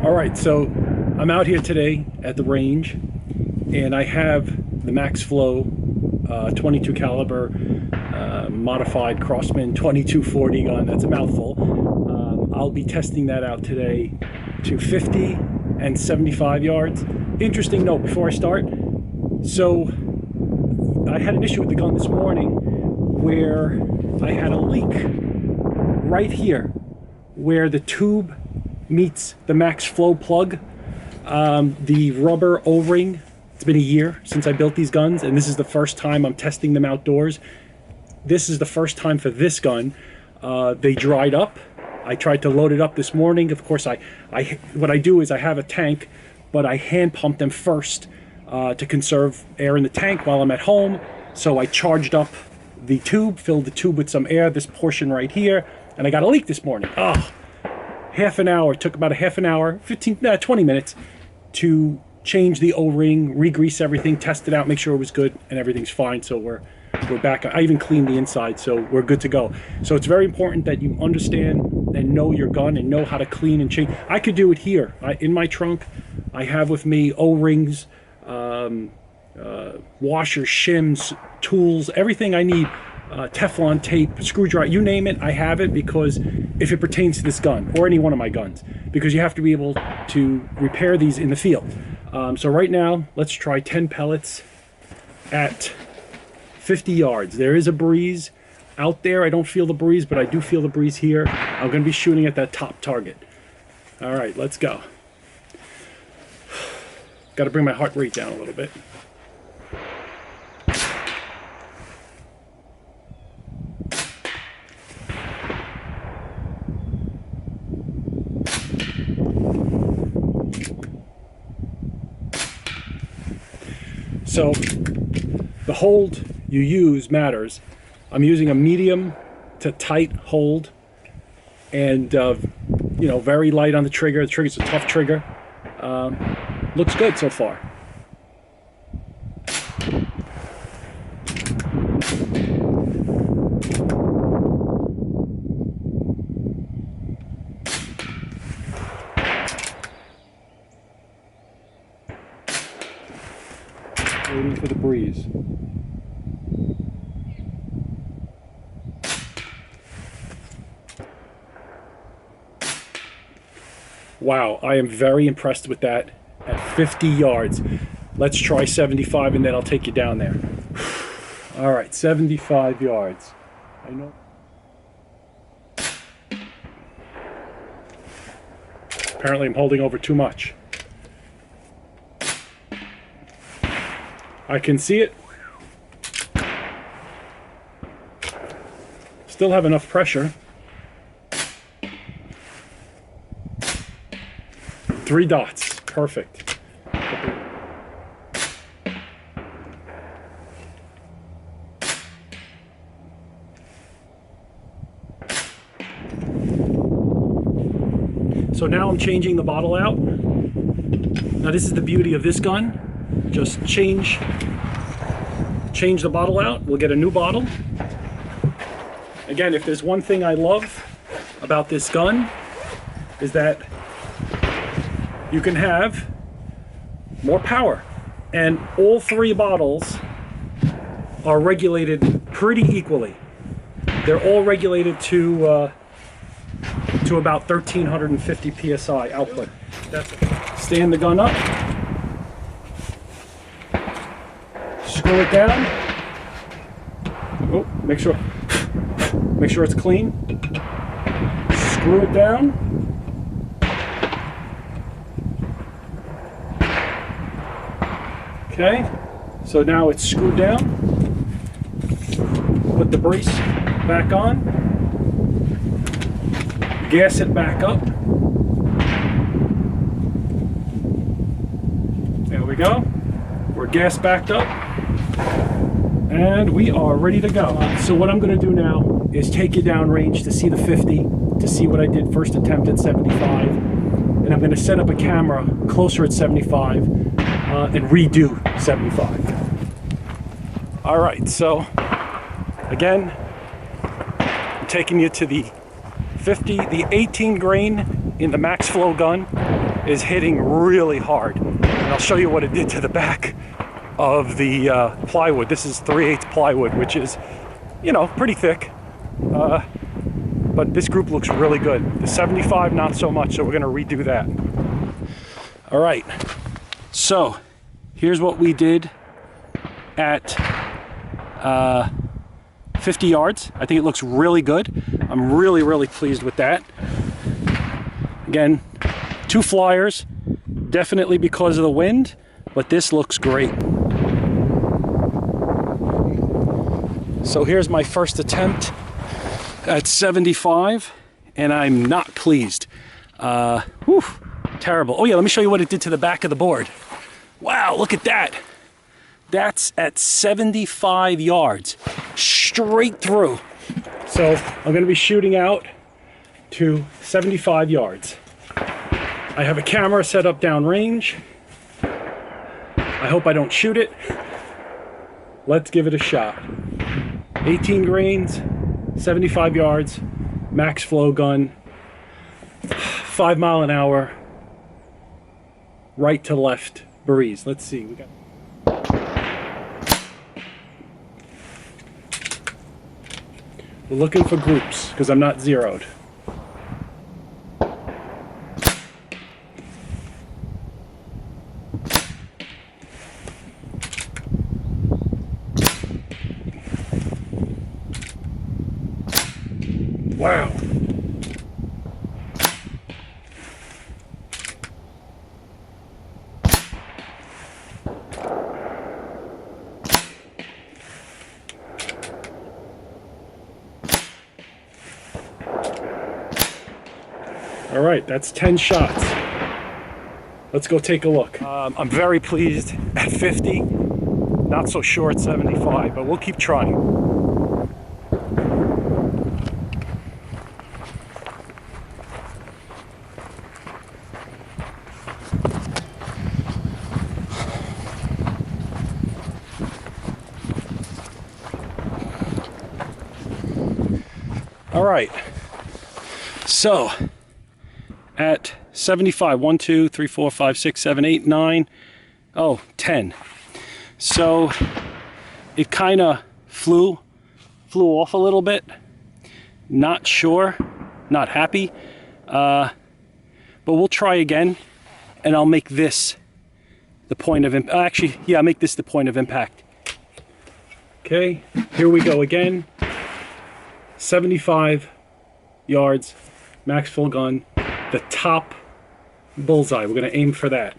All right, so I'm out here today at the range, and I have the Max Flow 22 caliber modified Crosman 2240 gun. That's a mouthful. I'll be testing that out today to 50 and 75 yards. Interesting note before I start. So I had an issue with the gun this morning where I had a leak right here where the tube meets the Max Flow plug. The rubber O-ring, it's been a year since I built these guns, and this is the first time I'm testing them outdoors. This is the first time for this gun. They dried up. I tried to load it up this morning. Of course, what I do is I have a tank, but I hand pump them first to conserve air in the tank while I'm at home. So I charged up the tube, filled the tube with some air, this portion right here, and I got a leak this morning. Oh, half an hour, took about a half an hour, 20 minutes to change the O-ring, re-grease everything, test it out, make sure it was good, and everything's fine. So we're back. I even cleaned the inside, so we're good to go. So it's very important that you understand and know your gun and know how to clean and change. I could do it here. In my trunk, I have with me O-rings, washers, shims, tools, everything I need. Teflon tape, screwdriver, you name it, I have it, because if it pertains to this gun or any one of my guns, because you have to be able to repair these in the field. So right now, let's try 10 pellets at 50 yards. There is a breeze out there. I don't feel the breeze, but I do feel the breeze here. I'm going to be shooting at that top target. All right, let's go. Got to bring my heart rate down a little bit. So the hold you use matters. I'm using a medium to tight hold, and you know, very light on the trigger. The trigger's a tough trigger. Looks good so far. Waiting for the breeze. Wow, I am very impressed with that at 50 yards. Let's try 75 and then I'll take you down there. All right, 75 yards. I know. Apparently I'm holding over too much. I can see it. Still have enough pressure. 3 dots, perfect. So now I'm changing the bottle out. Now this is the beauty of this gun. Just change the bottle out. We'll get a new bottle. Again, if there's one thing I love about this gun, is that you can have more power, and all 3 bottles are regulated pretty equally. They're all regulated to about 1350 psi output. That's it. Stand the gun up. Screw it down. Oh, make sure it's clean. Screw it down. Okay, so now it's screwed down. Put the brace back on. Gas it back up. There we go. We're gas backed up. And we are ready to go. So what I'm going to do now is take you down range to see the 50, to see what I did first attempt at 75. And I'm going to set up a camera closer at 75 and redo 75. All right, so again, I'm taking you to the 50, the 18 grain in the Max Flow gun. is hitting really hard. And I'll show you what it did to the back of the plywood. This is 3/8 plywood, which is, you know, pretty thick. But this group looks really good. The 75, not so much, so we're gonna redo that. All right, so here's what we did at 50 yards. I think it looks really good. I'm really, really pleased with that. Again, 2 flyers, definitely because of the wind, but this looks great. So here's my first attempt at 75, and I'm not pleased. Whew, terrible. Oh yeah, let me show you what it did to the back of the board. Wow, look at that. That's at 75 yards, straight through. So I'm gonna be shooting out to 75 yards. I have a camera set up downrange. I hope I don't shoot it. Let's give it a shot. 18 grains, 75 yards, max flow gun, 5 mile an hour, right to left breeze. Let's see. We're looking for groups because I'm not zeroed. Wow. All right, that's 10 shots. Let's go take a look. I'm very pleased at 50. Not so sure at 75, but we'll keep trying. All right, so at 75, 1, 2, 3, 4, 5, 6, 7, 8, 9, 10. So it kind of flew off a little bit. Not sure, not happy, but we'll try again, and I'll make this the point of impact. Actually, yeah, I'll make this the point of impact. Okay, here we go again. 75 yards, max full gun, the top bullseye. We're going to aim for that.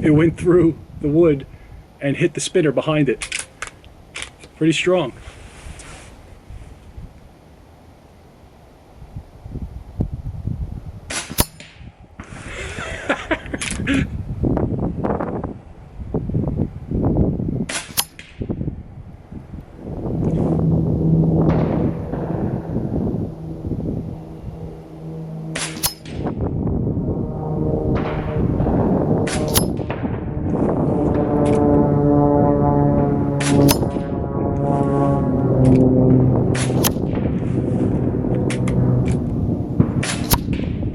It went through the wood and hit the spinner behind it. Pretty strong.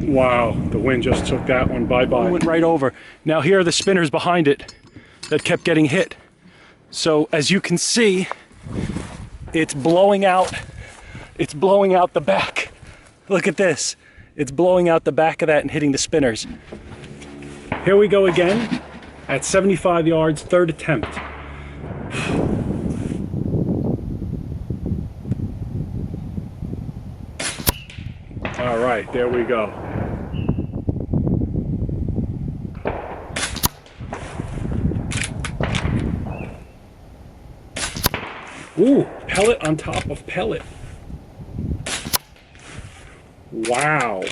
Wow, the wind just took that one bye-bye. Went right over. Now here are the spinners behind it that kept getting hit. So as you can see, it's blowing out the back. Look at this. It's blowing out the back of that and hitting the spinners. Here we go again at 75 yards, third attempt. All right, there we go. Ooh, pellet on top of pellet. Wow.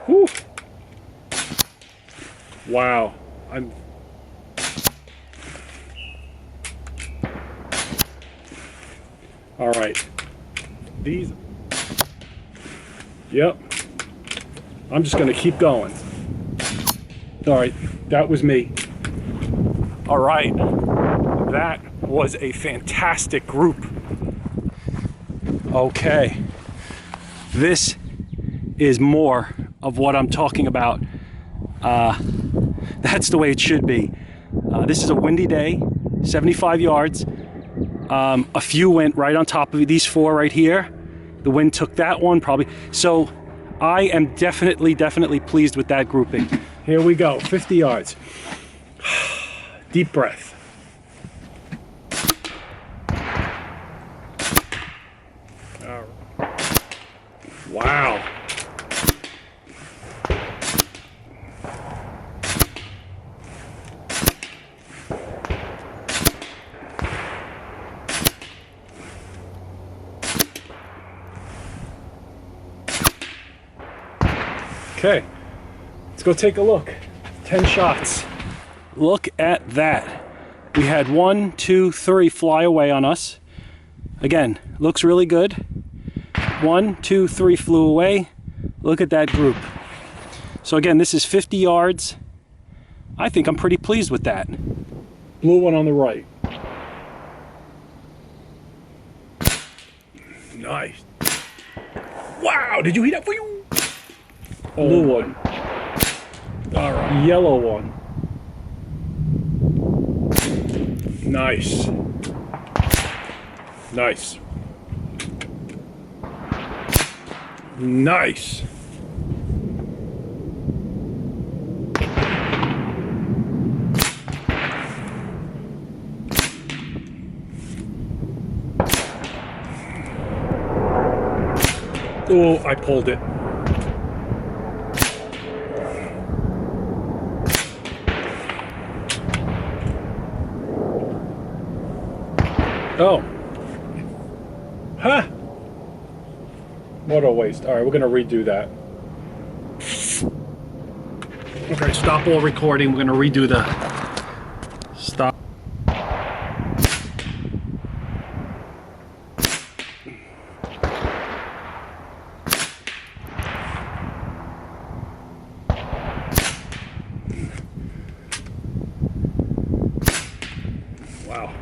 Ooh. Wow. All right. These. Yep. I'm just gonna keep going. All right, that was me. All right, that was a fantastic group. Okay, this is more of what I'm talking about. That's the way it should be. This is a windy day, 75 yards. A few went right on top of these four right here. The wind took that one probably. So I am definitely pleased with that grouping. Here we go, 50 yards. Deep breath. All right. Wow. Okay, let's go take a look. 10 shots. Look at that. We had 1, 2, 3 fly away on us. Again, looks really good. 1, 2, 3 flew away. Look at that group. So again, this is 50 yards. I think I'm pretty pleased with that. Blue one on the right. Nice. Wow, did you hear that? Blue one. All right. Yellow one. Nice. Nice. Nice. Oh, I pulled it. Oh. Huh. What a waste. All right, we're going to redo that. Okay, stop all recording. We're going to redo the stop. Wow.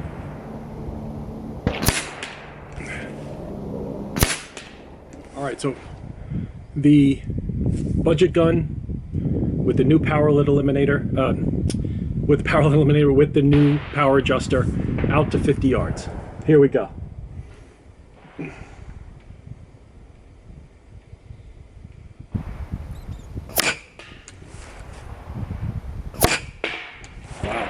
All right, so the budget gun with the new power lit eliminator, with the new power adjuster, out to 50 yards. Here we go. Wow.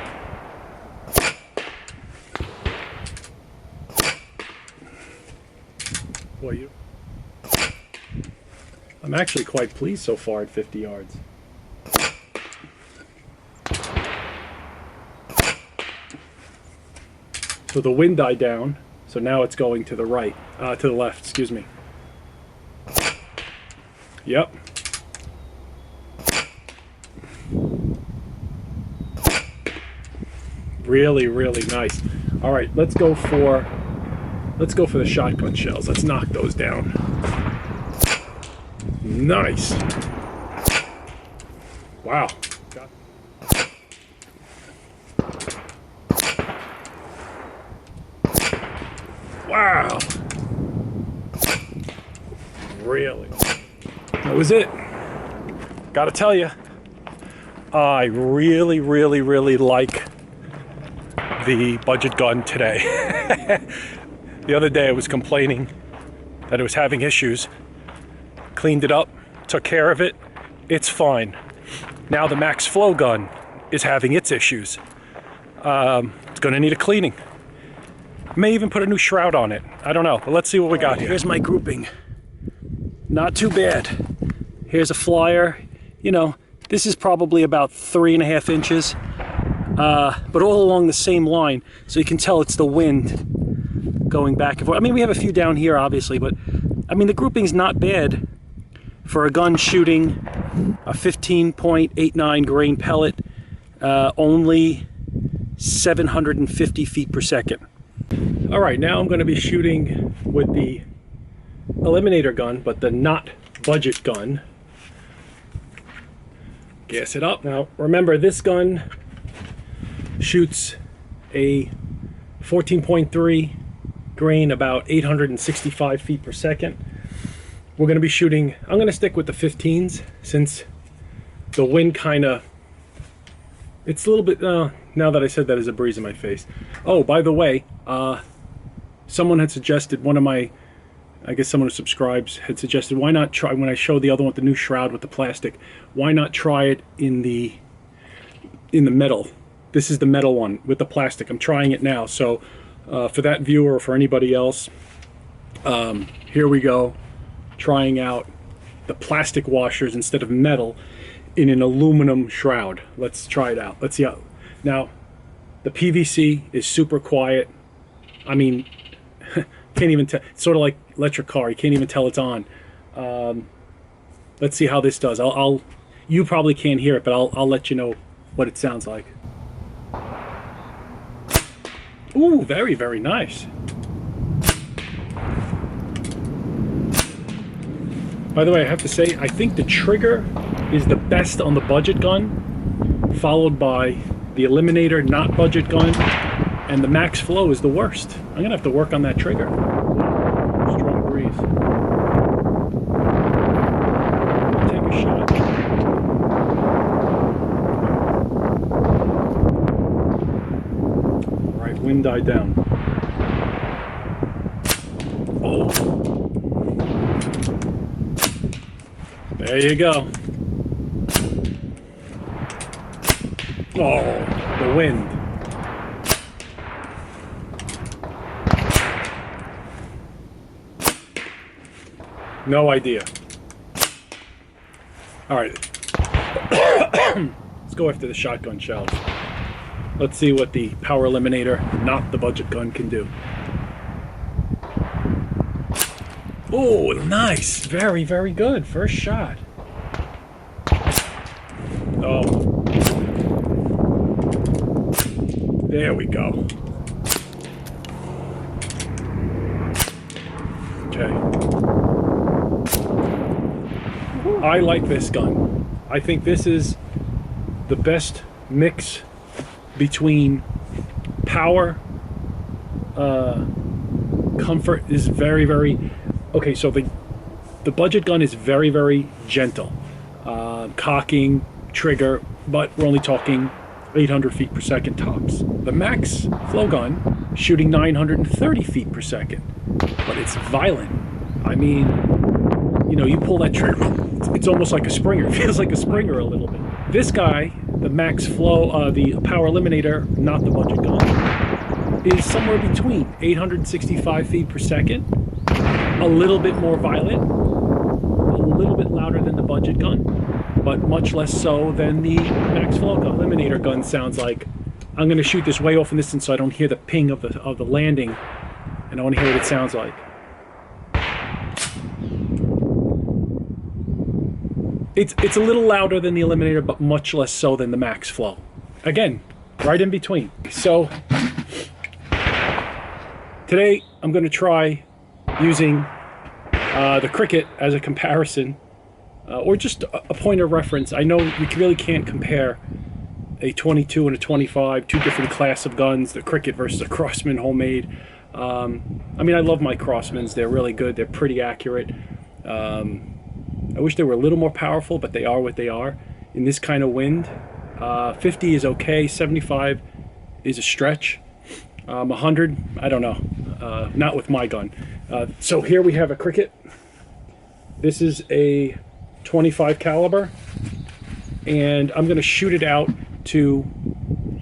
Boy, I'm actually quite pleased so far at 50 yards. So the wind died down, so now it's going to the right, to the left, excuse me. Yep. Really, really nice. All right, let's go for the shotgun shells. Let's knock those down. Nice. Wow. Wow. Really? That was it. Gotta tell you, I really, really, really like the budget gun today. The other day I was complaining that it was having issues. Cleaned it up, took care of it, it's fine. Now the Max Flow gun is having its issues. It's gonna need a cleaning. May even put a new shroud on it. I don't know, but let's see what we got here. Here's my grouping. Not too bad. Here's a flyer. You know, this is probably about 3.5 inches, but all along the same line, so you can tell it's the wind going back and forth. I mean, we have a few down here, obviously, but I mean, the grouping's not bad for a gun shooting a 15.89 grain pellet, only 750 feet per second. All right, now I'm going to be shooting with the Eliminator gun, but the not budget gun. Gas it up. Now, remember, this gun shoots a 14.3 grain, about 865 feet per second. We're going to be shooting, I'm going to stick with the 15s since the wind kind of, it's a little bit, now that I said that, there's a breeze in my face. Oh, by the way, someone had suggested, one of my, I guess someone who subscribes had suggested, why not try, when I showed the other one with the new shroud with the plastic, why not try it in the metal? This is the metal one with the plastic. I'm trying it now. So for that viewer or for anybody else, here we go, trying out the plastic washers instead of metal in an aluminum shroud. Let's try it out. Let's see how. Now, the PVC is super quiet. I mean, can't even tell. It's sort of like electric car. You can't even tell it's on. Let's see how this does. You probably can't hear it, but I'll let you know what it sounds like. Ooh, very, very nice. By the way, I have to say, I think the trigger is the best on the budget gun, followed by the Eliminator not budget gun, and the Max Flow is the worst. I'm gonna have to work on that trigger. Strong breeze. Take a shot. All right, wind died down. Oh. There you go. Oh, the wind. No idea. All right. Let's go after the shotgun shells. Let's see what the Power Eliminator, not the budget gun, can do. Oh, nice. Very, very good. First shot. Oh. There we go. Okay. I like this gun. I think this is the best mix between power, comfort is very, very... Okay, so the budget gun is very, very gentle. Cocking, trigger, but we're only talking 800 feet per second tops. The Max Flow gun, shooting 930 feet per second, but it's violent. I mean, you know, you pull that trigger, it's almost like a Springer. It feels like a Springer a little bit. This guy, the Max Flow, the Power Eliminator, not the budget gun, is somewhere between 865 feet per second, a little bit more violent, a little bit louder than the budget gun, but much less so than the Max Flow Eliminator gun sounds like. I'm going to shoot this way off in distance so I don't hear the ping of the landing, and I want to hear what it sounds like. It's a little louder than the Eliminator, but much less so than the Max Flow. Again, right in between. So today I'm going to try using the Cricket as a comparison, or just a point of reference. I know you really can't compare a 22 and a 25, two different class of guns, the Cricket versus a Crosman homemade. I mean, I love my Crosmans. They're really good. They're pretty accurate. I wish they were a little more powerful, but they are what they are. In this kind of wind, 50 is okay, 75 is a stretch. 100, I don't know, not with my gun. So here we have a Cricket. This is a 25 caliber, and I'm gonna shoot it out to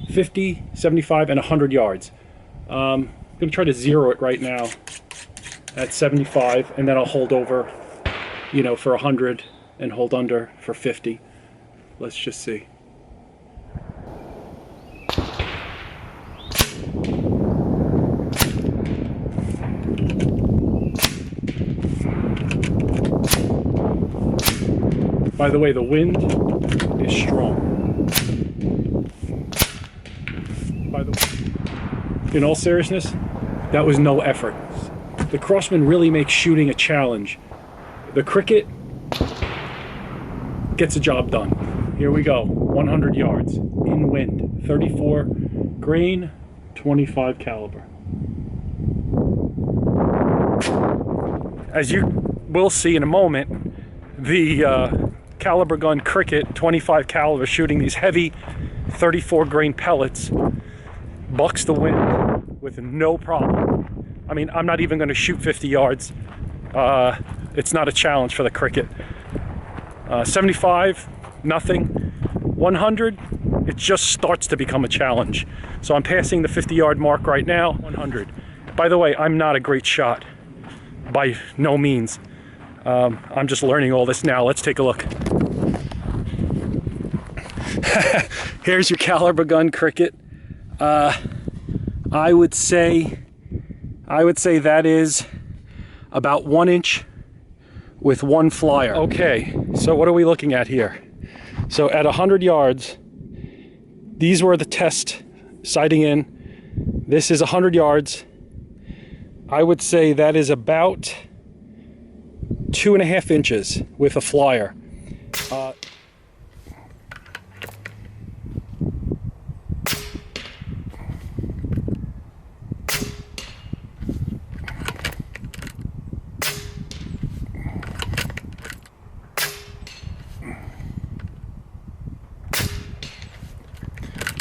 50, 75, and 100 yards. I'm gonna try to zero it right now at 75, and then I'll hold over, you know, for 100 and hold under for 50. Let's just see. By the way, the wind is strong. By the way, in all seriousness, that was no effort. The Crosman really makes shooting a challenge. The Cricket gets the job done. Here we go, 100 yards, in wind, 34 grain, 25 caliber. As you will see in a moment, the Kalibrgun Cricket 25 caliber shooting these heavy 34 grain pellets bucks the wind with no problem. I mean, I'm not even going to shoot 50 yards. It's not a challenge for the Cricket. 75, nothing. 100, it just starts to become a challenge. So I'm passing the 50-yard mark right now. 100. By the way, I'm not a great shot, by no means. I'm just learning all this now. Let's take a look. Here's your Kalibrgun Cricket. I would say that is about 1 inch with one flyer. Okay, so what are we looking at here? So at 100 yards, these were the test sighting in. This is 100 yards. I would say that is about 2.5 inches with a flyer.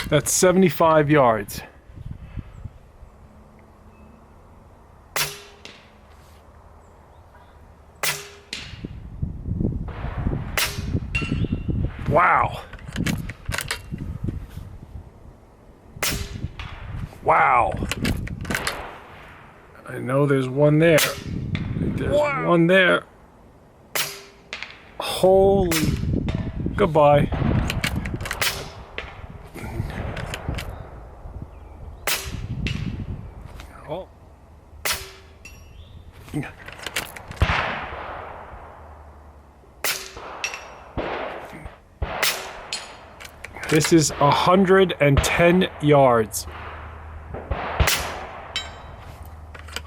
That's 75 yards. Wow. Wow. I know there's one there. There's one there. Holy. Goodbye. Oh. This is 110 yards.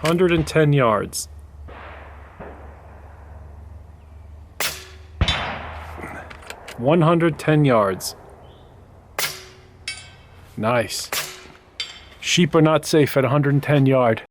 110 yards. $110. Nice. Sheep are not safe at 110 yard.